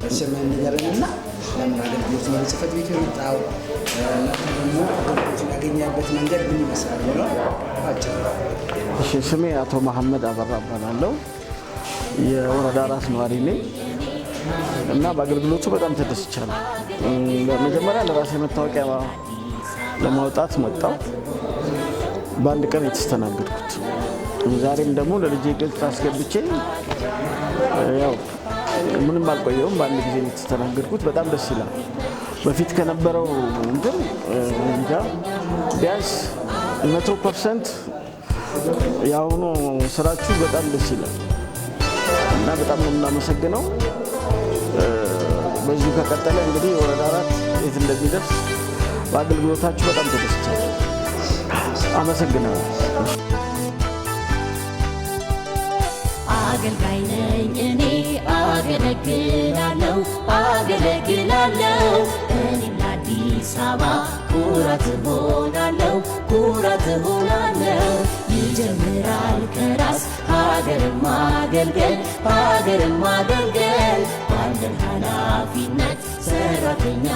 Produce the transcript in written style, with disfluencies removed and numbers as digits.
በሰማይ ነገርና ለምን አገልግሎት ነው ጽፈት ቤት የመጣው ደግሞ አገልግሎት ያገኛበት መንገድ ምን ይመስላል ነው አጭር። እሺ ስሜ አቶ መሐመድ አበራ እባላለሁ። የወረዳ ራስ ነዋሪ ነኝ እና በአገልግሎቱ በጣም ተደስቻለሁ። በመጀመሪያ ለራሴ መታወቂያ ለማውጣት መጣሁ። በአንድ ቀን የተስተናገድኩት ዛሬም ደግሞ ለልጄ ግልጽ አስገብቼ ያው ምንም አልቆየውም። በአንድ ጊዜ የተስተናገድኩት በጣም ደስ ይላል። በፊት ከነበረው ግን እንጃ ቢያንስ 100% ያሁኑ ስራችሁ በጣም ደስ ይላል እና በጣም ነው የምናመሰግነው። በዚሁ ከቀጠለ እንግዲህ ወረዳ 4 የት እንደሚደርስ በአገልግሎታችሁ በጣም ተደስቻለሁ። አመሰግናለሁ። አገልጋይ ነኝ እኔ አገለግላለሁ እኔም ለአዲስ አበባ ኩራት ሆናለሁ ይጀምራል ከራስ ሀገርን ማገልገል ባለን ኃላፊነት ሰራተኛ